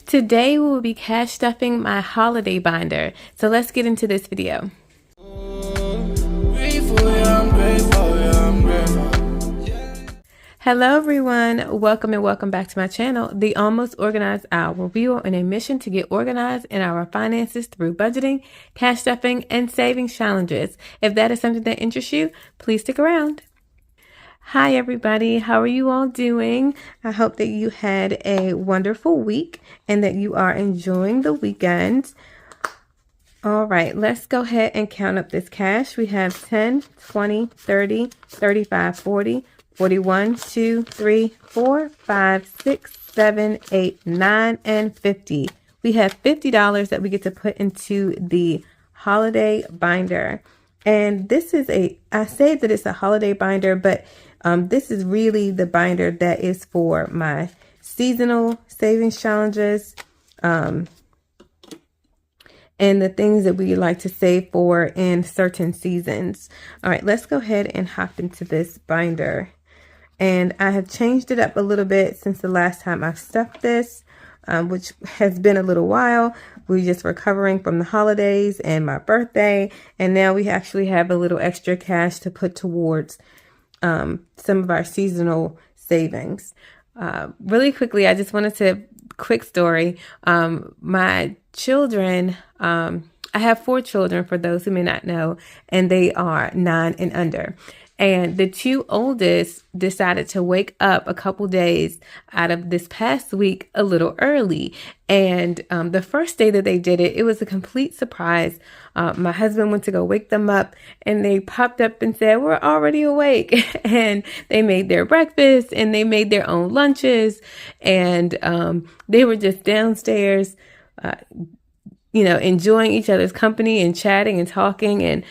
Today we will be cash stuffing my holiday binder. So let's get into this video. Hello everyone, welcome and welcome back to my channel, The Almost Organized Owl, where we are on a mission to get organized in our finances through budgeting, cash stuffing, and savings challenges. If that is something that interests you, please stick around. Hi everybody, how are you all doing? I hope that you had a wonderful week and that you are enjoying the weekend. All right, let's go ahead and count up this cash. We have 10, 20, 30, 35, 40, 41, 2, 3, 4, 5, 6, 7, 8, 9, and 50. We have $50 that we get to put into the holiday binder. And this is I say that it's a holiday binder, but this is really the binder that is for my seasonal savings challenges and the things that we like to save for in certain seasons. All right, let's go ahead and hop into this binder. And I have changed it up a little bit since the last time I've stuffed this, which has been a little while. We're just recovering from the holidays and my birthday. And now we actually have a little extra cash to put towards some of our seasonal savings. Really quickly, I just wanted to, quick story. My children, I have 4 children for those who may not know, and they are 9 and under. And the 2 oldest decided to wake up a couple days out of this past week a little early. And the first day that they did it, it was a complete surprise. My husband went to go wake them up and they popped up and said, "We're already awake." And they made their breakfast and they made their own lunches. And they were just downstairs, enjoying each other's company and chatting and talking. And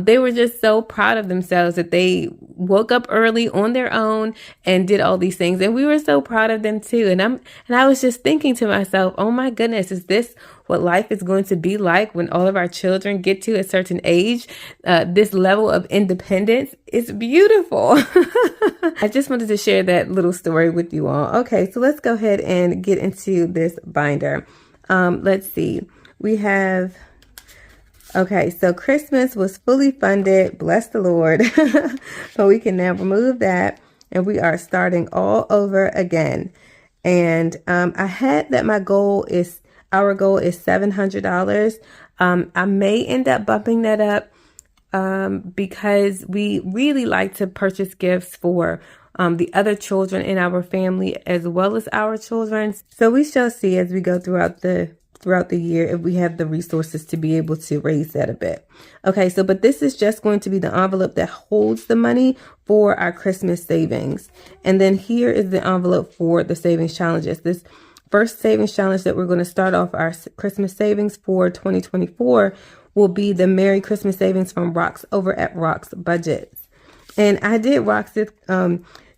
they were just so proud of themselves that they woke up early on their own and did all these things. And we were so proud of them too. And I was just thinking to myself, oh my goodness, is this what life is going to be like when all of our children get to a certain age? This level of independence is beautiful. I just wanted to share that little story with you all. Okay, so let's go ahead and get into this binder. Let's see. We have, okay, so Christmas was fully funded, bless the Lord. So we can now remove that and we are starting all over again. And I had that our goal is $700. I may end up bumping that up because we really like to purchase gifts for the other children in our family as well as our children. So we shall see as we go throughout the year if we have the resources to be able to raise that a bit. Okay, so but this is just going to be the envelope that holds the money for our Christmas savings. And then here is the envelope for the savings challenges. This first savings challenge that we're going to start off our Christmas savings for 2024 will be the Merry Christmas Savings from Rox over at Rox Budgets. And I did Rox's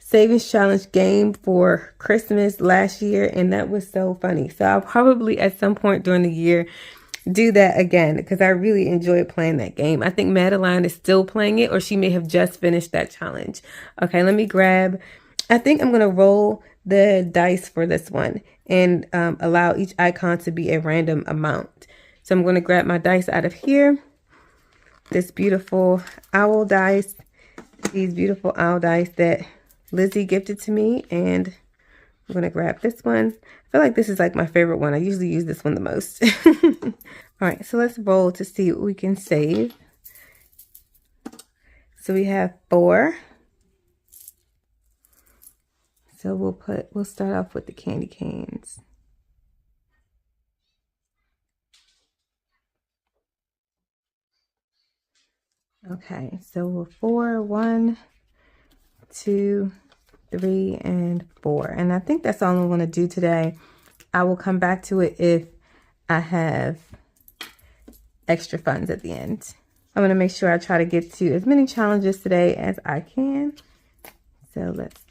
savings challenge game for Christmas last year, and that was so funny. So I'll probably at some point during the year do that again because I really enjoyed playing that game. I think Madeline is still playing it, or she may have just finished that challenge. Okay, let me grab, I think I'm going to roll the dice for this one and allow each icon to be a random amount. So I'm going to grab my dice out of here. This beautiful owl dice, these beautiful owl dice that Lizzie gifted to me, and I'm going to grab this one. I feel like this is like my favorite one. I usually use this one the most. All right, so let's roll to see what we can save. So we have 4. So we'll start off with the candy canes. Okay, so we're 4, 1, 2, 3, and 4. And I think that's all I want to do today. I will come back to it if I have extra funds at the end. I'm going to make sure I try to get to as many challenges today as I can. So let's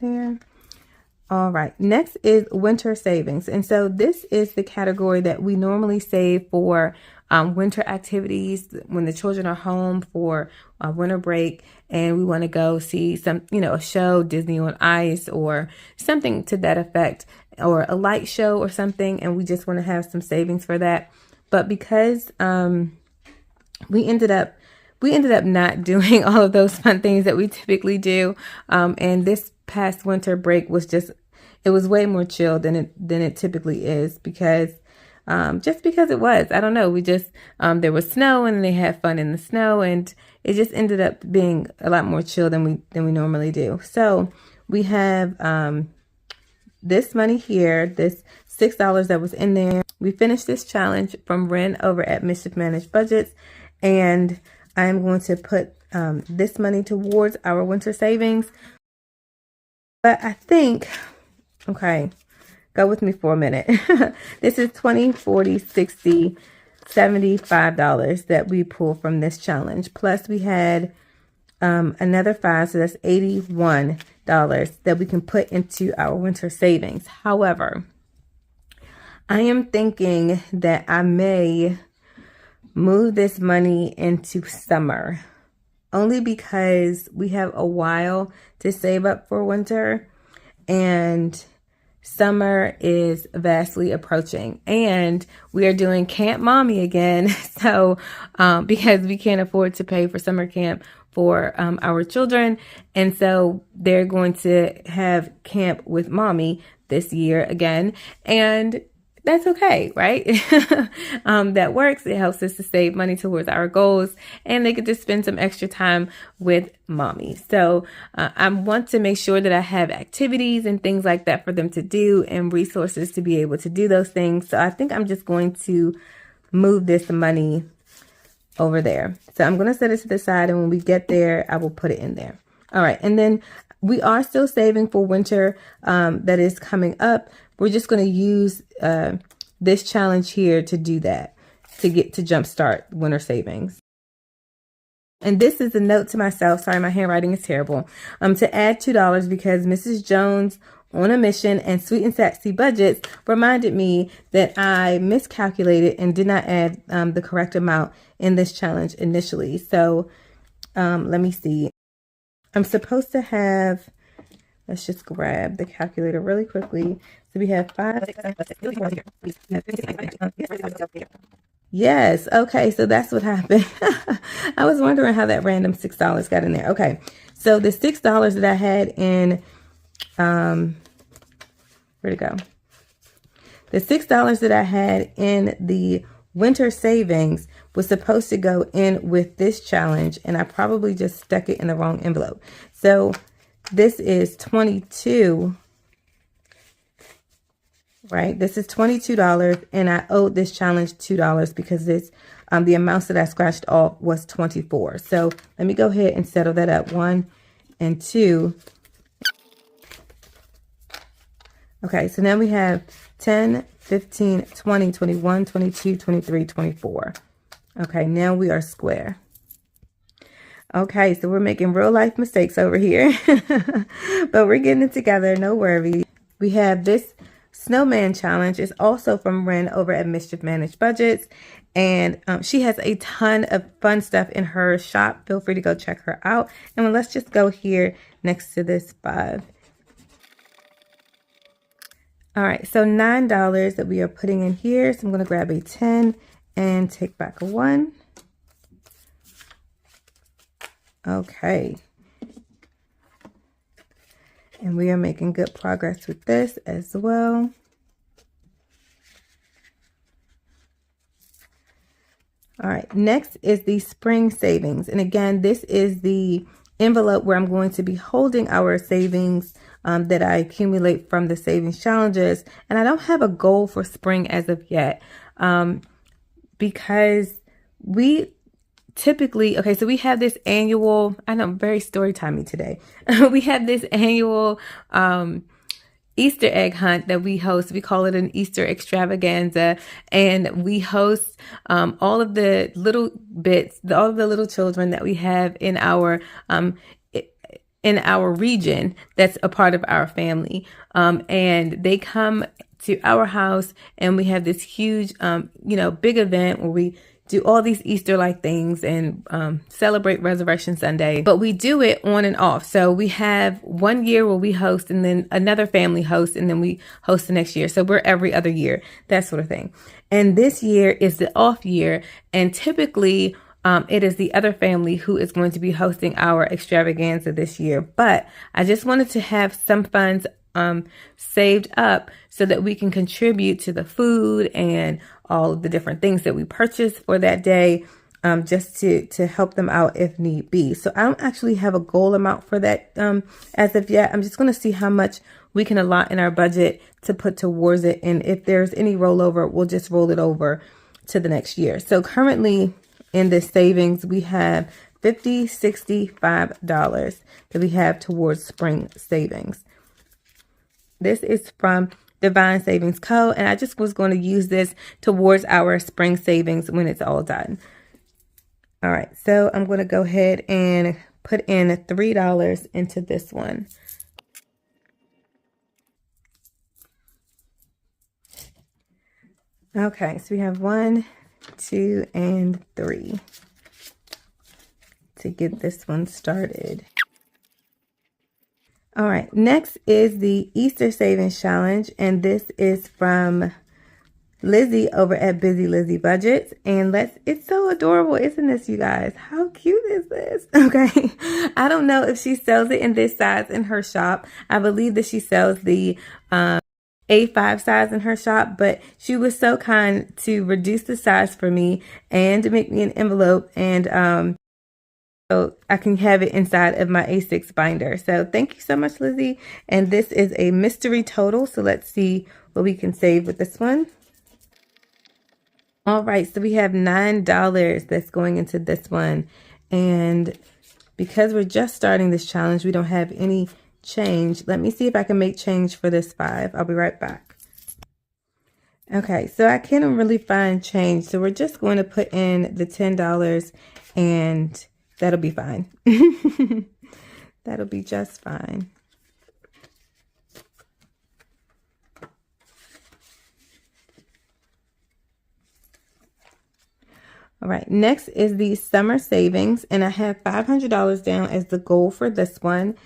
there. All right, next is winter savings. And so this is the category that we normally save for winter activities when the children are home for winter break, and we want to go see some, a show, Disney on Ice or something to that effect, or a light show or something, and we just want to have some savings for that. But because we ended up not doing all of those fun things that we typically do, and this past winter break was it was way more chill than it typically is, because just because it was, I don't know, we just there was snow and they had fun in the snow, and it just ended up being a lot more chill than we normally do. So we have this money here, this $6 that was in there. We finished this challenge from Ren over at Mischief Managed Budgets, and I'm going to put this money towards our winter savings. But I think, okay, go with me for a minute. This is $20, $40, $60, $75 that we pull from this challenge. Plus we had another $5, so that's $81 that we can put into our winter savings. However, I am thinking that I may move this money into summer, only because we have a while to save up for winter, and summer is vastly approaching, and we are doing Camp Mommy again. So because we can't afford to pay for summer camp for our children, and so they're going to have camp with Mommy this year again, and that's okay, right? That works. It helps us to save money towards our goals, and they get to spend some extra time with Mommy. So I want to make sure that I have activities and things like that for them to do, and resources to be able to do those things. So I think I'm just going to move this money over there. So I'm going to set it to the side, and when we get there, I will put it in there. All right. And then we are still saving for winter that is coming up. We're just going to use this challenge here to do that, to jumpstart winter savings. And this is a note to myself. Sorry, my handwriting is terrible. To add $2 because Mrs. Jones on a Mission and Sweet and Sexy Budgets reminded me that I miscalculated and did not add the correct amount in this challenge initially. So let me see. I'm supposed to have, let's just grab the calculator really quickly. So we have 5. Yes. Okay. So that's what happened. I was wondering how that random $6 got in there. Okay. So the $6 that I had in, where'd it go? The $6 that I had in the winter savings was supposed to go in with this challenge, and I probably just stuck it in the wrong envelope. So this is 22, right? This is $22, and I owed this challenge $2 because this the amounts that I scratched off was 24. So let me go ahead and settle that up. 1 and 2. Okay, so now we have 10, 15, 20, 21, 22, 23, 24. Okay, now we are square. Okay, so we're making real life mistakes over here, but we're getting it together. No worries. We have this Snowman challenge. It's also from Ren over at Mischief Managed Budgets, and she has a ton of fun stuff in her shop. Feel free to go check her out. And let's just go here next to this 5. All right, so $9 that we are putting in here. So I'm going to grab a 10 and take back a 1. Okay. And we are making good progress with this as well. All right, next is the spring savings. And again, this is the envelope where I'm going to be holding our savings that I accumulate from the savings challenges. And I don't have a goal for spring as of yet because we typically, okay, so we have this annual, I know, very story timey today. We have this annual Easter egg hunt that we host. We call it an Easter extravaganza, and we host all of the little bits, all of the little children that we have in our region that's a part of our family, and they come to our house, and we have this huge, big event where we do all these Easter-like things and celebrate Resurrection Sunday. But we do it on and off. So we have one year where we host, and then another family hosts, and then we host the next year. So we're every other year, that sort of thing. And this year is the off year, and typically it is the other family who is going to be hosting our extravaganza this year. But I just wanted to have some funds saved up so that we can contribute to the food and all of the different things that we purchase for that day, just to help them out if need be. So I don't actually have a goal amount for that as of yet. I'm just going to see how much we can allot in our budget to put towards it. And if there's any rollover, we'll just roll it over to the next year. So currently in this savings, we have $65 that we have towards spring savings. This is from Divine Savings Co. And I just was going to use this towards our spring savings when it's all done. All right. So I'm going to go ahead and put in $3 into this one. Okay. So we have 1, 2, and 3 to get this one started. All right, next is the Easter Savings Challenge, and this is from Lizzie over at Busy Lizzie Budgets. And it's so adorable, isn't this, you guys? How cute is this? Okay, I don't know if she sells it in this size in her shop. I believe that she sells the A5 size in her shop, but she was so kind to reduce the size for me and to make me an envelope, and so I can have it inside of my A6 binder. So thank you so much, Lizzie. And this is a mystery total. So let's see what we can save with this one. All right. So we have $9 that's going into this one. And because we're just starting this challenge, we don't have any change. Let me see if I can make change for this 5. I'll be right back. Okay. So I can't really find change. So we're just going to put in the $10 and that'll be fine. That'll be just fine. All right, next is the summer savings, and I have $500 down as the goal for this one.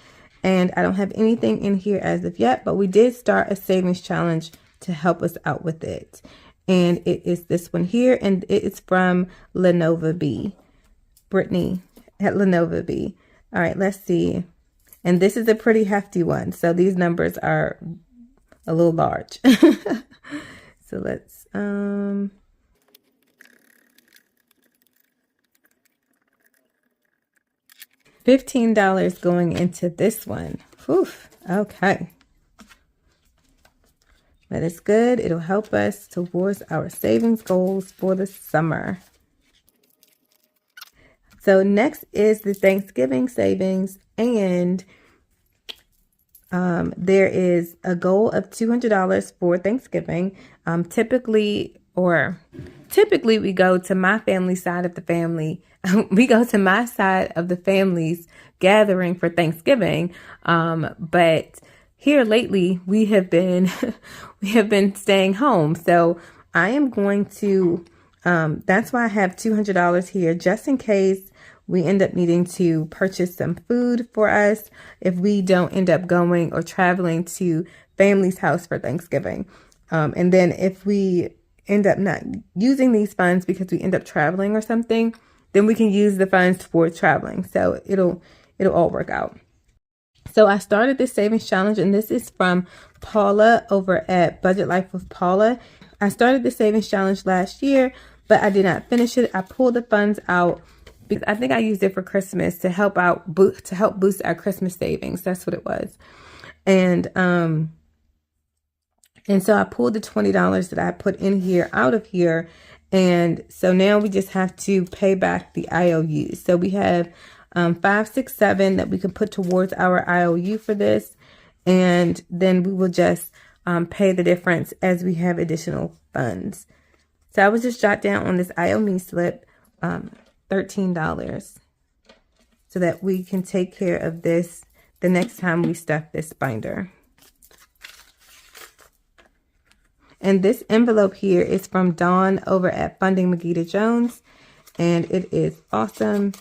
And I don't have anything in here as of yet, but we did start a savings challenge to help us out with it. And it is this one here, and it is from LuNovaB. Brittany at LuNovaB. All right, let's see. And this is a pretty hefty one. So these numbers are a little large. So let's, $15 going into this one. Whew, okay. But it's good. It'll help us towards our savings goals for the summer. So next is the Thanksgiving savings, and there is a goal of $200 for Thanksgiving. Typically we go to my family side of the family. We go to my side of the family's gathering for Thanksgiving. But here lately we have been staying home. So I am going to that's why I have $200 here, just in case we end up needing to purchase some food for us if we don't end up going or traveling to family's house for Thanksgiving. And then if we end up not using these funds because we end up traveling or something, then we can use the funds for traveling. So it'll all work out. So I started this savings challenge, and this is from Paula over at Budget Life with Paula. I started the savings challenge last year, but I did not finish it. I pulled the funds out because I think I used it for Christmas to help boost our Christmas savings. That's what it was. And so I pulled the $20 that I put in here out of here. And so now we just have to pay back the IOUs. So we have 5, 6, 7 that we can put towards our IOU for this. And then we will just pay the difference as we have additional funds. So I would just jot down on this IOU slip $13 so that we can take care of this the next time we stuff this binder. And this envelope here is from Dawn over at Funding Magita Jones. and it is awesome.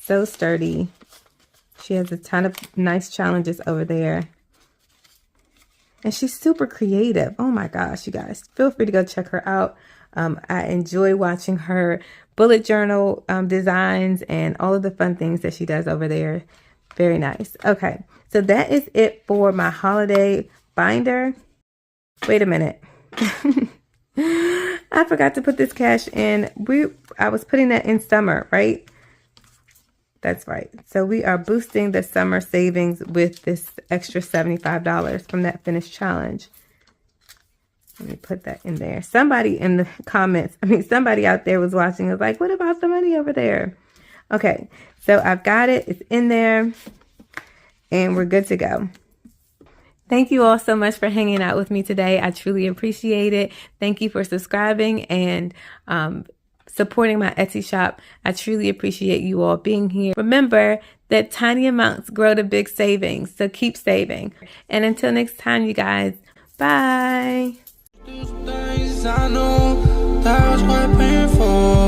So sturdy. She has a ton of nice challenges over there. And she's super creative. Oh my gosh, you guys. Feel free to go check her out. I enjoy watching her bullet journal designs and all of the fun things that she does over there. Very nice. Okay, so that is it for my holiday binder. Wait a minute. I forgot to put this cash in. I was putting that in summer, right? That's right. So we are boosting the summer savings with this extra $75 from that finished challenge. Let me put that in there. Somebody in the comments, somebody out there was watching, was like, what about the money over there? Okay, so I've got it. It's in there. And we're good to go. Thank you all so much for hanging out with me today. I truly appreciate it. Thank you for subscribing and supporting my Etsy shop. I truly appreciate you all being here. Remember that tiny amounts grow to big savings, so keep saving. And until next time, you guys, bye. I know that was quite painful.